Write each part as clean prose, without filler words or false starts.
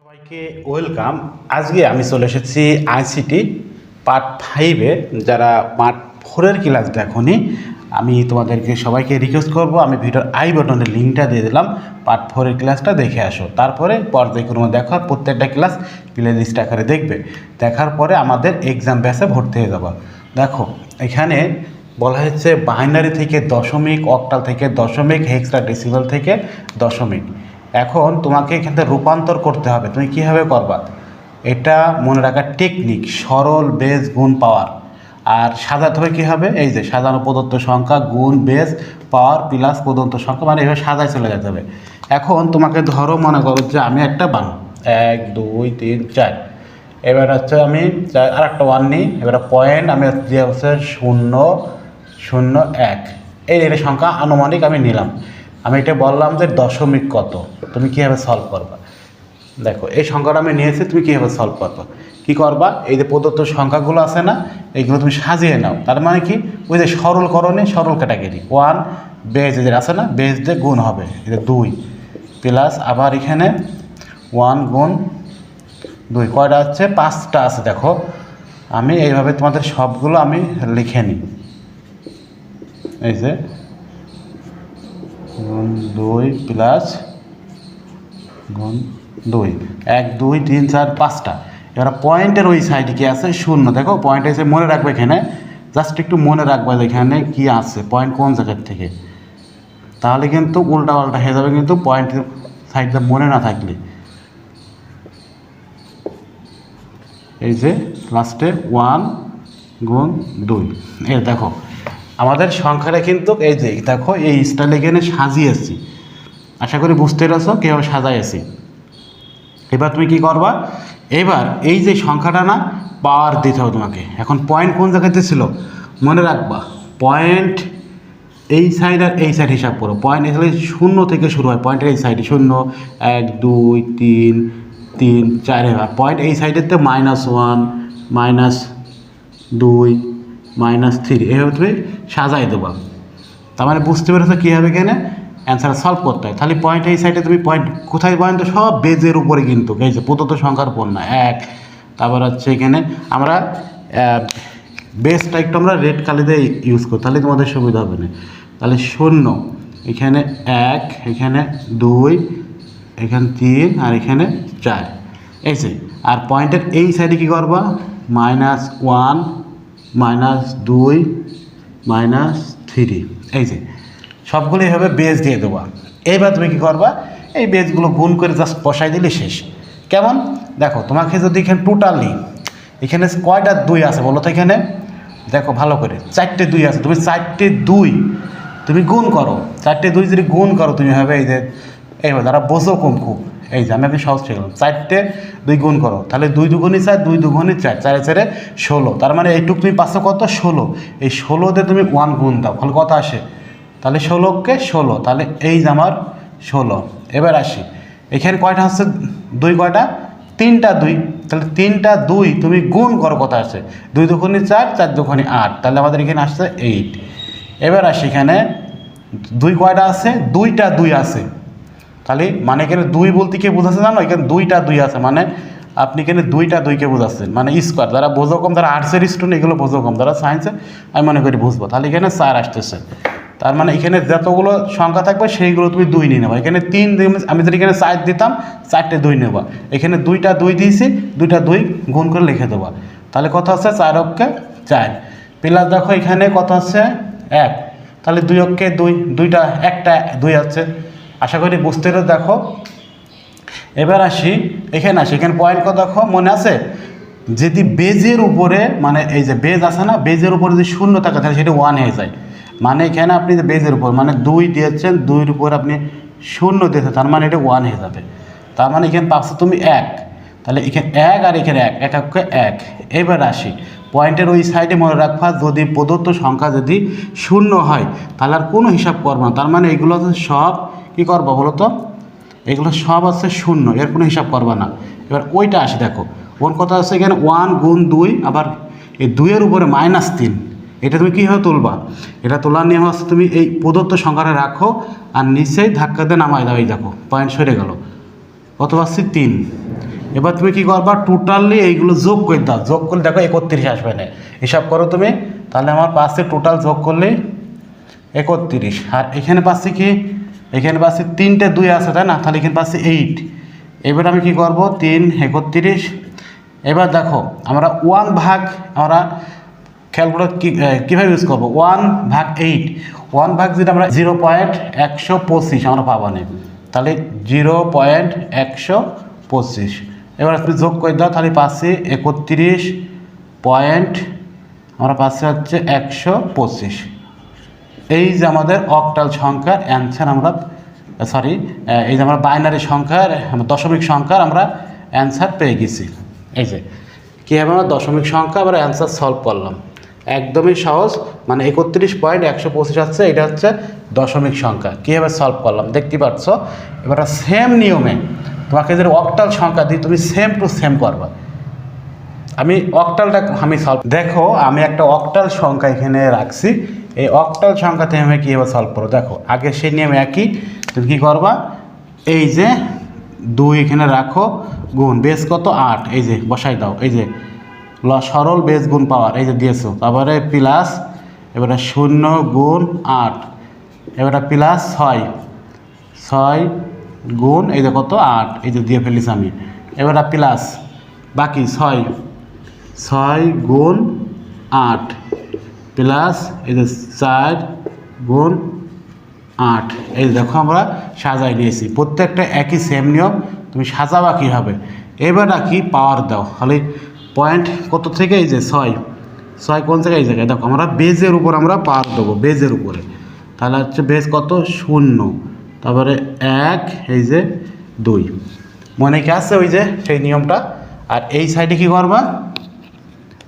সবাইকে ওয়েলকাম। আজকে আমি চলে এসেছি আইসিটি পার্ট 5-এ। যারা পার্ট 4-এর ক্লাস দেখোনি, আমি তোমাদেরকে সবাইকে রিকোয়েস্ট করব, আমি ভিডিওর আই বাটনের লিঙ্কটা দিয়ে দিলাম, পার্ট 4-এর ক্লাসটা দেখে আসো। তারপরে পর্যায়ক্রমে দেখো, প্রত্যেকটা ক্লাস প্লে লিস্ট আকারে দেখবে। দেখার পরে আমাদের এক্সাম ব্যাচে ভর্তি হয়ে যাবো। দেখো এখানে বলা হচ্ছে বাইনারি থেকে দশমিক, অক্টাল থেকে দশমিক, হেক্সাডেসিমাল থেকে দশমিক। এখন তোমাকে এখান থেকে রূপান্তর করতে হবে। তুমি কীভাবে করবা এটা মনে রাখার টেকনিক, সরল বেস গুণ পাওয়ার। আর সাজাতে হবে কী হবে, এই যে সাজানো প্রদত্ত সংখ্যা গুণ বেস পাওয়ার প্লাস প্রদত্ত সংখ্যা, মানে এইভাবে সাজায় চলে যেতে হবে। এখন তোমাকে ধরো মনে করো যে আমি একটা বান 1 2 3 4, এবার হচ্ছে আমি আর একটা ওয়ান নিই। এবার পয়েন্ট আমি যে হচ্ছে 0 0 1, এই সংখ্যা আনুমানিক আমি নিলাম। আমি এটা বললাম যে দশমিক কত, তুমি কীভাবে সলভ করবা। দেখো এই সংখ্যাটা আমি নিয়েছি, তুমি কীভাবে সলভ করবা, কী করবা, এই যে প্রদত্ত সংখ্যাগুলো আছে না, এইগুলো তুমি সাজিয়ে নাও। তার মানে কি, ওই যে সরলকরণে সরল ক্যাটাগরি 1 বেজ যে আছে না, বেজ দিয়ে গুণ হবে, এটা 2 প্লাস আবার এখানে 1 গুণ 2, কয়টা আছে, 5টা আছে। দেখো আমি এইভাবে তোমাদের সবগুলো আমি লিখে নিই। এই যে 2 প্লাস গুণ 2, 1 2 3 4 5টা। এবার পয়েন্টের ওই সাইডে কি আছে, 0। দেখো পয়েন্ট এসে মনে রাখবে, এখানে জাস্ট একটু মনে রাখবে এখানে কি আছে, পয়েন্ট কোন জায়গার থেকে, তাহলে কিন্তু উল্টা পাল্টা হয়ে যাবে কিন্তু পয়েন্টের সাইডটা মনে না থাকলে। এই যে লাস্টে 1 গুণ 2, এই দেখো আমাদের সংখ্যাটা কিন্তু এই যে দেখো এই স্টাইল এখানে সাজিয়েছি। আশা করি বুঝতে পেরেছো কীভাবে সাজাইছি। এবার তুমি কি করবা, এবার এই যে সংখ্যাটা না পাওয়ার দিতে হবে তোমাকে। এখন পয়েন্ট কোন জায়গাতে ছিল মনে রাখবা, পয়েন্ট এই সাইড আর এই সাইড হিসাব করো। পয়েন্ট এখানে 0 থেকে শুরু হয়, পয়েন্টের এই সাইডে 0 1 2 3 3 4, এবার পয়েন্ট এই সাইডেতে -1 -2 -3, এইভাবে তুমি সাজাই দেবা। তার মানে বুঝতে পেরেছো কীভাবে এখানে অ্যান্সার সলভ করতে হয়। তাহলে পয়েন্ট এই সাইডে তুমি পয়েন্ট কোথায়, পয়েন্ট সব বেজের উপরে কিন্তু, এই যে প্রদত্ত সংখ্যার উপর না 1। তারপর হচ্ছে এখানে আমরা বেসটা একটু আমরা রেড কালি দিয়ে ইউজ করি, তাহলে তোমাদের সুবিধা হবে না। তাহলে 0, এখানে 1, এখানে 2, এখানে 3 আর এখানে 4, এই যে। আর পয়েন্টের এই সাইডে কী করবা, -1 -2 -3, এই যে সবগুলো এইভাবে বেজ দিয়ে দেবা। এইবার তুমি কী করবা, এই বেজগুলো গুণ করে জাস্ট বসাই দিলে শেষ। কেমন দেখো, তোমাকে যদি এখানে টোটালি এখানে কয়টা 2 আছে বলো তো, এখানে দেখো ভালো করে 4টে 2 আছে। তুমি 4টে 2 তুমি গুণ করো, 4টে 2 যদি গুণ করো তুমি হবে এই যে এইভাবে, যারা বোঝো কম খুব, এই যে আমি আপনি সহজ শিখলাম, 4টে 2 গুণ করো, তাহলে 2 দুগুণে 4, 2 দুগুণে 4, 4 4 16। তার মানে এইটুকু তুমি পাচ্ছ কত, 16। এই 16 তুমি 1 গুণ দাও, ফলে কত আসে, তাহলে 16কে 16, তাহলে এই যে আমার 16। এবার আসি এখানে কয়টা হচ্ছে 2, কয়টা 3টা 2, তাহলে 3টা 2 তুমি গুণ করো, কত আসে 2 দুগুণে 4, 4 দুগুণে 8, তাহলে আমাদের এখানে আসছে 8। এবার আসি এখানে 2 কয়টা আছে, 2টা 2 আছে। তাহলে মানে এখানে 2 বলতে কে বোঝাচ্ছে জানো, এখানে 2টা 2 আছে, মানে আপনি এখানে 2টা 2কে বোঝাচ্ছেন, মানে স্কোয়ার। যারা বোঝো কম, যারা আর্টসের স্টুডেন্ট এগুলো বোঝো কম, যারা সায়েন্সে আমি মনে করি বুঝবো। তাহলে এখানে 4 আসতেছে, তার মানে এখানে যতগুলো সংখ্যা থাকবে সেইগুলো তুমি 2 নিয়ে নেবা। এখানে 3, আমি যদি এখানে 4 দিতাম 4টে 2 নেবা। এখানে 2টা 2 দিয়েছি, 2টা 2 গুণ করে লিখে দেবা। তাহলে কত হচ্ছে 4 অক্ষে 4 প্লাস দেখো এখানে কত হচ্ছে 1, তাহলে 2 অক্ষে 2, 2টা 1টা 2 আছে। আশা করি বুঝতে পেরে। দেখো এবার আসি এখানে, এখানে পয়েন্ট কত দেখো মনে আছে, যদি বেজের উপরে মানে এই যে বেজ আছে না, বেজের উপরে যদি 0 থাকে তাহলে সেটা 1 হয়ে যায়। মানে এখানে আপনি যে বেজের উপর মানে 2 দিয়েছেন, 2-এর উপর আপনি 0 দিয়েছেন, তার মানে এটা 1 হয়ে যাবে। তার মানে এখানে পাচ্ছ তুমি 1, তাহলে এখানে 1 আর এখানে 1, 1 অক্ষে 1। এবার আসি পয়েন্টের ওই সাইডে মনে রাখবা, যদি প্রদত্ত সংখ্যা যদি 0 হয় তাহলে আর কোনো হিসাব করবো না। তার মানে এগুলো সব কী করবো বলো তো, এগুলো সব আছে 0, এর কোনো হিসাব করবা না। এবার ওইটা আসি, দেখো ওর কথা আছে এখানে 1 গুণ 2, আবার এই 2-এর উপরে -3, এটা তুমি কীভাবে তুলবা, এটা তোলার নিয়ম হচ্ছে তুমি এই প্রদত্ত সংখ্যাটা রাখো আর নিচেই ধাক্কা দিয়ে নামাই দাও। এই দেখো পয়েন্ট সরে গেল, কত পাচ্ছি 3। এবার তুমি কি করবা, টোটালি এইগুলো যোগ করে দাও, যোগ করলে দেখো 31 আসবে না, হিসাব করো তুমি। তাহলে আমার পাশে টোটাল যোগ করলে 31, আর এখানে পাচ্ছি কি, এখানে পাচ্ছি 3টে 2 আছে তাই না, তাহলে এখানে পাচ্ছি 8। এবার আমি কি করব, 3 31। এবার দেখো আমরা 1 ভাগ, আমরা ক্যালকুলেট কীভাবে ইউজ করবো, 1/8, 1 ভাগ যেটা আমরা 0.125 আমরা পাবো না, তাহলে 0.125। এবার তুমি যোগ করে দাও, তাহলে পাচ্ছি 31 পয়েন্ট, আমরা পাচ্ছি হচ্ছে 125। এই যে আমাদের অক্টাল সংখ্যার অ্যান্সার আমরা, সরি এই যে আমরা বাইনারি সংখ্যার দশমিক সংখ্যার আমরা অ্যান্সার পেয়ে গেছি। এই যে কীভাবে আমরা দশমিক সংখ্যা আমরা অ্যান্সার সলভ করলাম, একদমই সহজ, মানে 31.125 হচ্ছে, এটা হচ্ছে দশমিক সংখ্যা। কীভাবে সলভ করলাম দেখতে পাচ্ছ। এবার সেম নিয়মে তোমাকে যদি অক্টাল সংখ্যা দিই, তুমি সেম টু সেম করবা। আমি অক্টালটা আমি সলভ, দেখো আমি একটা অক্টাল সংখ্যা এখানে রাখছি, এই অক্টাল সংখ্যাতে আমি কীভাবে সলভ করবো দেখো। আগে সেই নিয়মে একই, তুমি কী করবা, এই যে 2 এখানে রাখো, গুণ বেস কত 8, এই যে বসাই দাও, এই যে সরল বেস গুণ পাওয়ার এই যে দিয়েছো, তারপরে প্লাস, এবারে 0 গুণ 8, এবারে প্লাস 6 গুণ এই যে কত 8, এই যে দিয়ে ফেলিস আমি, এবারে প্লাস বাকি 6 গুণ 8 প্লাস এই যে 4 গুণ 8। এই দেখো আমরা সাজাই নিয়েছি, প্রত্যেকটা একই সেম নিয়ম, তুমি সাজাবা কীভাবে। এবার নাকি পাওয়ার দাও, তাহলে পয়েন্ট কত থেকে, এই যে 6 কোন জায়গায়, এই জায়গায় দেখো আমরা বেজের উপর আমরা পাওয়ার দেবো, বেজের উপরে, তাহলে হচ্ছে বেজ কত 0, তারপরে 1, এই যে 2, মনে কি আছে ওই যে সেই নিয়মটা। আর এই সাইডে কি করবা,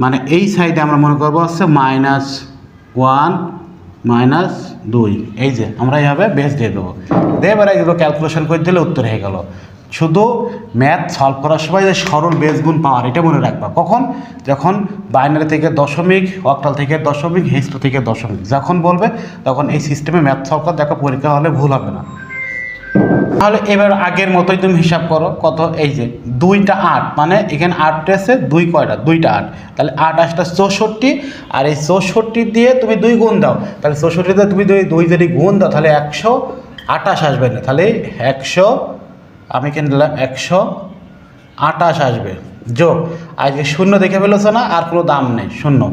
মানে এই সাইডে আমরা মনে করবো হচ্ছে -1 -2, এই যে আমরা এইভাবে বেস দিয়ে দেবো, দিয়ে এবার এগুলো ক্যালকুলেশন করে দিলে উত্তর হয়ে গেল। শুধু ম্যাথ সলভ করার সময় যে সরল বেস গুণ পাওয়ার, এটা মনে রাখবা। কখন, যখন বাইনারি থেকে দশমিক, অক্টাল থেকে দশমিক, হেক্সা থেকে দশমিক যখন বলবে, তখন এই সিস্টেমে ম্যাথ সলভ করে দেখো, পরীক্ষা হলে ভুল হবে না। তাহলে এবার আগের মতোই তুমি হিসাব করো, কত, এই যে 2টা 8, মানে এখানে 8 আছে, 2 কয়টা, 2টা 8, তাহলে 8 8টা 64, আর এই 64 দিয়ে তুমি 2 গুণ দাও, তাহলে 64 দিয়ে তুমি 2 যদি গুণ দাও, তাহলে 128 আসবে না, তাহলে 100, আমি এখানে দিলাম 128 আসবে, যোগ আজকে 0 দেখে ফেলেছো না, আর কোনো দাম নেই 0।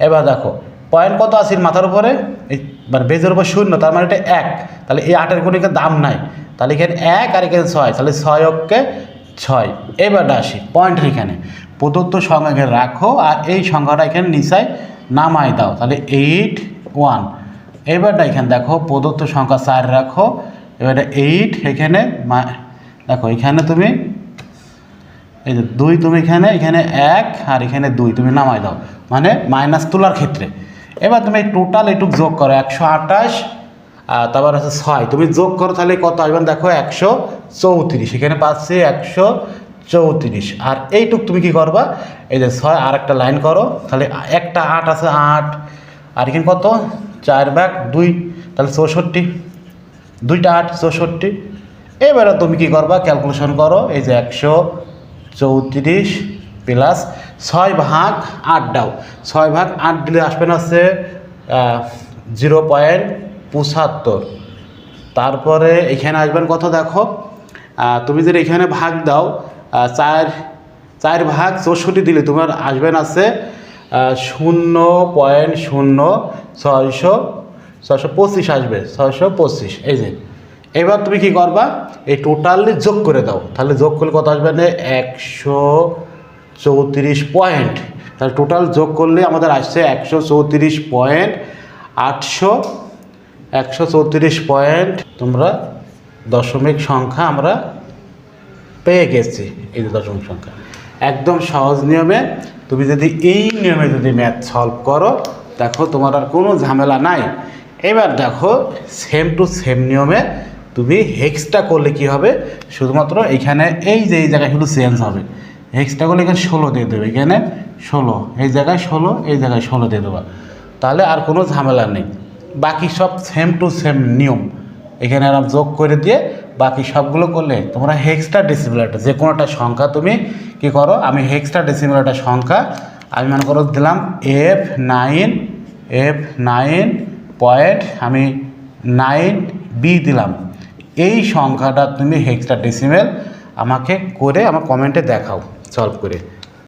এবার দেখো পয়েন্ট কত আছে মাথার উপরে, এই মানে বেজের উপর 0, তার মানে এটা 1, তাহলে এই 8-এর কোনো দাম নাই, তাহলে এখানে 1 আর এখানে 6, তাহলে 6 অক্ষে 6। এবারটা আসি পয়েন্টের এখানে প্রদত্ত সংখ্যা এখানে রাখো, আর এই সংখ্যাটা এখানে নিচায় নামাই দাও, তাহলে 8 1। এবারটা এখানে দেখো প্রদত্ত সংখ্যা 4 রাখো, এবারে 8 এখানে দেখো, এখানে তুমি এই যে 2, তুমি এখানে 1 আর এখানে 2 তুমি নামাই দাও, মানে মাইনাস তোলার ক্ষেত্রে। এবার তুমি টোটাল এটুক যোগ করো, 128, তারপর হচ্ছে 6 তুমি যোগ করো, তাহলে কত আসবেন দেখো 134, এখানে পাচ্ছি 134। আর এইটুক তুমি কি করবা, এই যে 6 আর একটা লাইন করো, তাহলে একটা 8 আছে 8, আর এখানে কত 4/2, তাহলে 64, 2টা 8 64। এবারে তুমি কি করবা, ক্যালকুলেশন করো, এই যে 134 প্লাস 6/8 দাও, 6/8 দিলে আসবেন হচ্ছে 0.75। তারপরে এখানে আসবেন কত দেখো, তুমি যদি এখানে ভাগ দাও 4/64 দিলে তোমার আসবেন আছে 0.0625 আসবে, 625। এই যে এবার তুমি কি করবা, এই টোটালি যোগ করে দাও, তাহলে যোগ করলে কত আসবে না 134 পয়েন্ট, তাহলে টোটাল যোগ করলে আমাদের আসছে 134 পয়েন্ট 134 পয়েন্ট তোমরা দশমিক সংখ্যা আমরা পেয়ে গেছি। এই যে দশমিক সংখ্যা একদম সহজ নিয়মে, তুমি যদি এই নিয়মে যদি ম্যাথ সলভ করো, দেখো তোমার আর কোনো ঝামেলা নাই। এবার দেখো সেম টু সেম নিয়মে তুমি হেক্সটা করলে কি হবে, শুধুমাত্র এখানে এই যে এই জায়গায় শুধু চেঞ্জ হবে, হেক্সটা করলে এখানে 16 দিয়ে দেবে, এখানে 16, এই জায়গায় 16, এই জায়গায় 16 দিয়ে দেবা, তাহলে আর কোনো ঝামেলা নেই। বাকি সব সেম টু সেম নিয়ম, এখানে আর যোগ করে দিয়ে বাকি সবগুলো করলে তোমরা হেক্সটা ডেসিমেল একটা যে কোনো একটা সংখ্যা তুমি কী করো, আমি হেক্সটা ডেসিমেল একটা সংখ্যা আমি মনে করো দিলাম F9 দিলাম। এই সংখ্যাটা তুমি হেক্সটা ডেসিমেল আমাকে করে আমার কমেন্টে দেখাও সলভ করে।